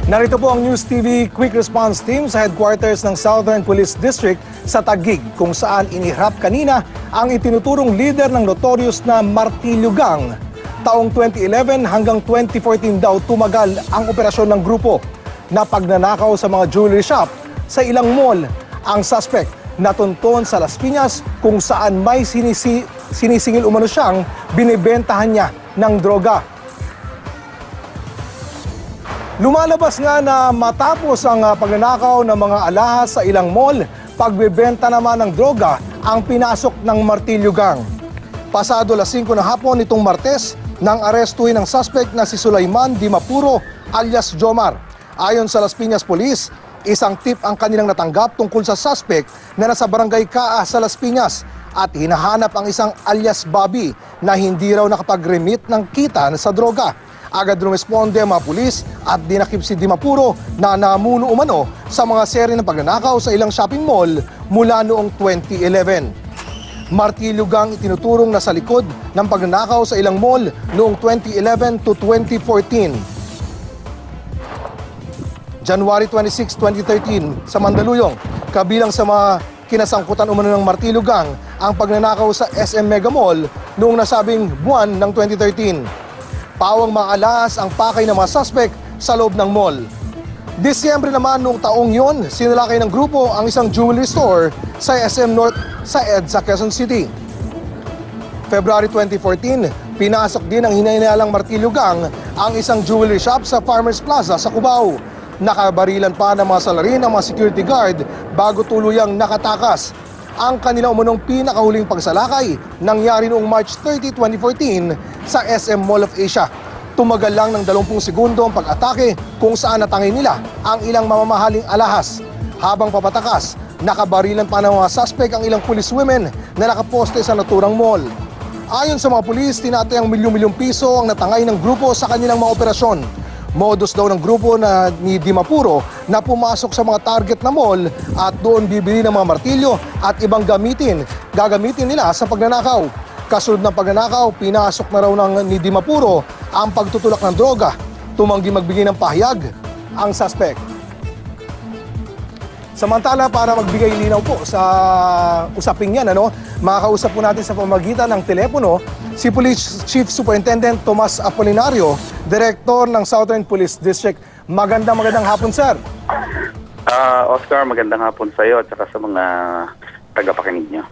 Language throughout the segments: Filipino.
Narito po ang News TV Quick Response Team sa headquarters ng Southern Police District sa Taguig, kung saan iniharap kanina ang itinuturong leader ng notorious na Martilyo Gang. Taong 2011 hanggang 2014 daw tumagal ang operasyon ng grupo na pagnanakaw sa mga jewelry shop sa ilang mall. Ang suspect natunton sa Las Piñas, kung saan may sinisingil umano siyang binibentahan niya ng droga. Lumalabas nga na matapos ang pagnanakaw ng mga alahas sa ilang mall, pagbebenta naman ng droga ang pinasok ng Martilyo Gang. Pasado alas 5 ng hapon nitong Martes, nang arestuhin ang suspect na si Sulaiman Dimapuro alias Jomar. Ayon sa Las Piñas Police, isang tip ang kanilang natanggap tungkol sa suspect na nasa barangay Kaa sa Las Piñas at hinahanap ang isang alias Bobby na hindi raw nakapag-remit ng kita sa droga. Agad rumesponde ang mga pulis at dinakip si Dimapuro na namuno umano sa mga seri ng pagnanakaw sa ilang shopping mall mula noong 2011. Martilyo Gang itinuturong na sa likod ng pagnanakaw sa ilang mall noong 2011 to 2014. January 26, 2013 sa Mandaluyong, kabilang sa mga kinasangkutan umano ng Martilyo Gang ang pagnanakaw sa SM Mega Mall noong nasabing buwan ng 2013. Pawang mga alahas ang pakay ng mga suspect sa loob ng mall. Disyembre naman noong taong yon, sinalakay ng grupo ang isang jewelry store sa SM North sa EDSA, Quezon City. February 2014, pinasok din ng hinahinalang Martilyo Gang ang isang jewelry shop sa Farmers Plaza sa Cubao. Nakabarilan pa ng mga salarin ang mga security guard bago tuluyang nakatakas. Ang kanilang umunong pinakahuling pagsalakay nangyari noong March 30, 2014 sa SM Mall of Asia. Tumagal lang ng 20 segundo ang pag-atake kung saan natangay nila ang ilang mamamahaling alahas. Habang papatakas, nakabarilan pa ng mga suspect ang ilang policewomen na nakaposte sa naturang mall. Ayon sa mga pulis, tinatayang milyong-milyong piso ang natangay ng grupo sa kanilang mga operasyon. Modus daw ng grupo na ni Dimapuro na pumasok sa mga target na mall at doon bibili ng mga martilyo at ibang gagamitin nila sa pagnanakaw. Kasunod ng pagnanakaw, pinasok na raw ng ni Dimapuro ang pagtutulak ng droga. Tumanggi magbigay ng pahayag ang suspect. Samantala, para magbigay linaw po sa usaping yan, makakausap po natin sa pamamagitan ng telepono si Police Chief Superintendent Tomas Apolinario, Director ng Southern Police District. Magandang hapon, sir. Oscar, magandang hapon sa iyo at saka sa mga tagapakinig niyo.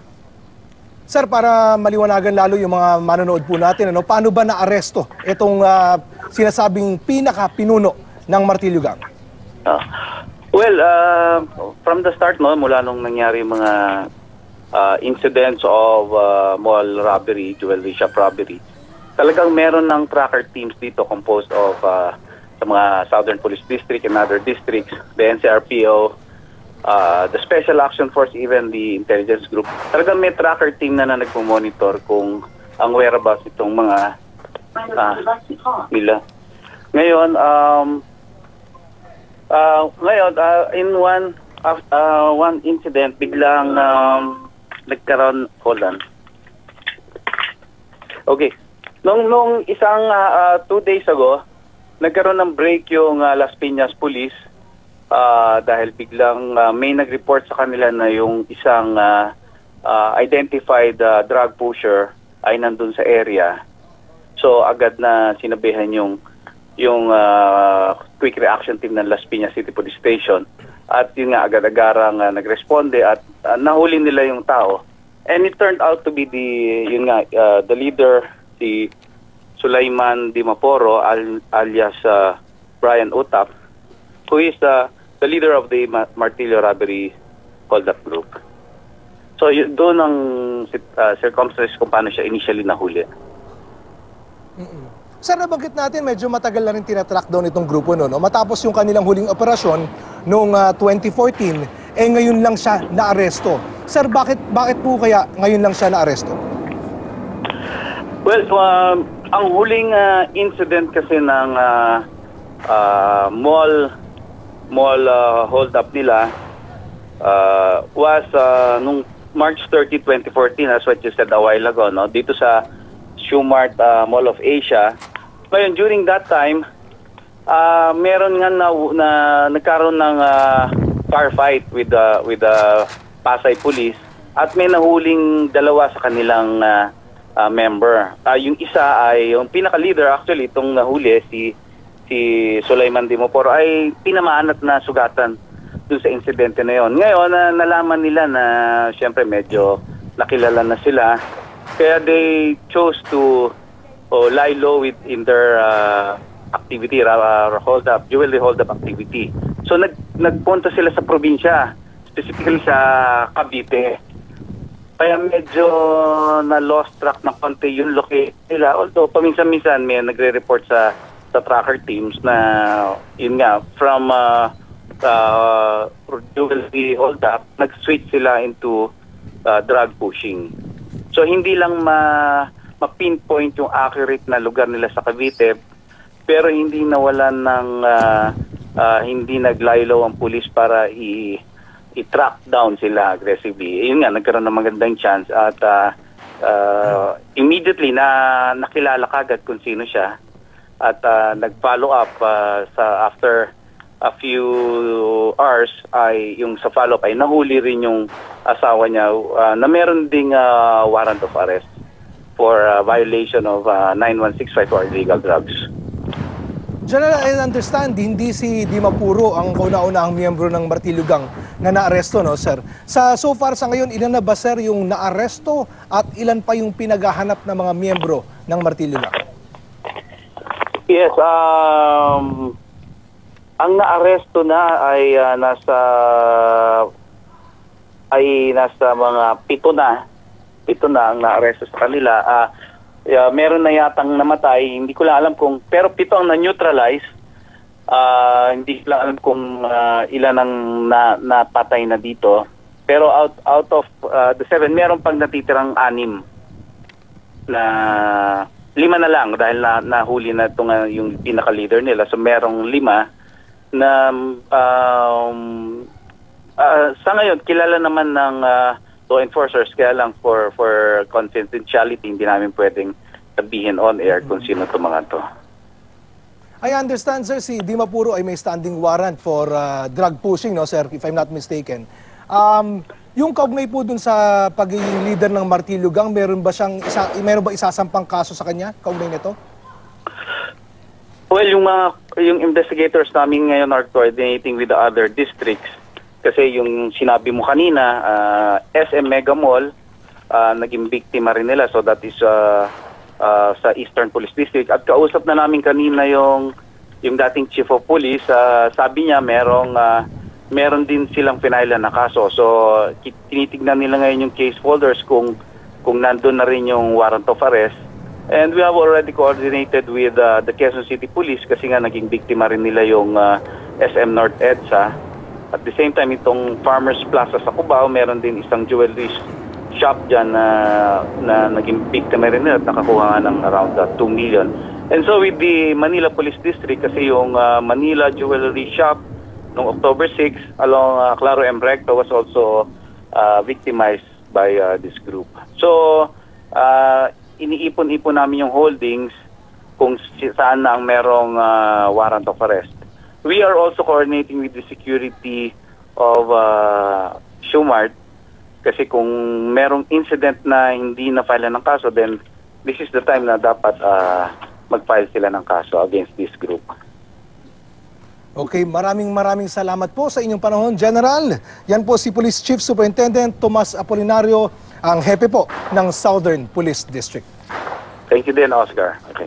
Sir, para maliwanagan lalo yung mga manonood po natin, paano ba na-aresto itong sinasabing pinaka-pinuno ng Martilyo Gang? From the start, mula nung nangyari mga incidents of mall robbery, jewelry shop robbery, talagang meron ng tracker teams dito composed of sa mga Southern Police District and other districts, the NCRPO, the Special Action Force, even the intelligence group. Talagang may tracker team na nagpo-monitor kung ang whereabouts itong mga nila. Ngayon, in one incident, biglang nagkaroon, hold on. Okay. Nung isang 2 days ago, nagkaroon ng break yung Las Piñas Police dahil biglang may nag-report sa kanila na yung isang identified drug pusher ay nandun sa area. So agad na sinabihan yung quick reaction team ng Las Piñas City Police Station at yun nga agad-agarang nagresponde at nahuli nila yung tao. And it turned out to be the leader, si Sulaiman Dimapuro alias Brian Utap, who is the leader of the Martilyo robbery hold-up group. So doon ang circumstances kung paano siya initially nahuli. Sir, nabanggit natin medyo matagal na rin tinatrack down itong grupo matapos yung kanilang huling operasyon noong 2014, ngayon lang siya naaresto. Sir, bakit po kaya ngayon lang siya naaresto? Well, ang huling incident kasi ng mall hold-up nila was nung March 30, 2014, as what you said a while ago, dito sa Shoemart Mall of Asia. Ngayon, during that time, Meron nga na nagkaroon ng firefight with the Pasay Police at may nahuling dalawa sa kanilang member. Yung isa ay yung pinaka-leader, actually itong nahuli si Sulaiman Dimopor ay tinamaan at nasugatan dun sa insidente na yon. Ngayon nalaman nila na siyempre medyo nakilala na sila, kaya they chose to lie low in their activity, jewelry hold-up activity. So nagpunta sila sa probinsya, specifically sa Cavite. Kaya medyo na-lost track ng konti yung location nila. Although paminsan-minsan may nagre-report sa tracker teams na yun nga, from jewelry hold-up, nag-switch sila into drug pushing. So hindi lang ma-pinpoint yung accurate na lugar nila sa Cavite, pero hindi nawalan ng hindi naglaylo ang pulis para i-track down sila aggressively. Yun nga, nagkaroon ng magandang chance at immediately nakilala kagad kung sino siya at nag-follow up after a few hours ay yung sa follow-up ay nahuli rin yung asawa niya na meron ding warrant of arrest for violation of 9165 for illegal drugs. General, I understand, hindi si Dimapuro ang kauna-unahang miyembro ng Martilyo Gang na naaresto, no, sir? So far sa ngayon, ilan na ba, sir, yung naaresto at ilan pa yung pinaghahanap na mga miyembro ng Martilyo Gang? Yes, ang naaresto na ay nasa mga 7 na. 7 na ang naaresto sa kanila. Meron na yatang namatay, hindi ko lang alam kung, pero 7 ang na-neutralize. Hindi ko lang alam kung ilan ang napatay na dito. Pero out of the 7, meron pang natitirang 6 na 5 na lang dahil nahuli na itong yung pinaka-leader nila. So merong 5 na sa ngayon kilala naman ng law enforcers, kaya lang for confidentiality hindi namin pwedeng sabihin on air kung sino itong mga to. I understand, sir, si Dimapuro ay may standing warrant for drug pushing, no, sir, if I'm not mistaken. Yung kaugnay po dun sa pagiging leader ng Martilyo Gang, meron ba isasampang kaso sa kanya, kaugnay nito? Well, yung investigators namin ngayon are coordinating with the other districts. Kasi yung sinabi mo kanina, SM Mega Mall, naging biktima rin nila. So that is sa Eastern Police District. At kausap na namin kanina yung dating Chief of Police. Sabi niya meron din silang pinailan na kaso. So tinitignan nila ngayon yung case folders kung nandun na rin yung warrant of arrest. And we have already coordinated with the Quezon City Police kasi nga naging biktima rin nila yung SM North EDSA. At the same time, itong Farmers Plaza sa Cubao, meron din isang jewelry shop dyan na naging biktima rin nila at nakakuha nga ng around 2 million. And so with the Manila Police District, kasi yung Manila Jewelry Shop noong October 6 along Claro M. Recto was also victimized by this group. So, iniipon-ipon namin yung holdings kung saan na ang merong warrant of arrest. We are also coordinating with the security of Shumart kasi kung merong incident na hindi na-file ng kaso, then this is the time na dapat mag-file sila ng kaso against this group. Okay, maraming salamat po sa inyong panahon, General. Yan po si Police Chief Superintendent Tomas Apolinario, ang hepe po ng Southern Police District. Thank you din, Oscar. Okay.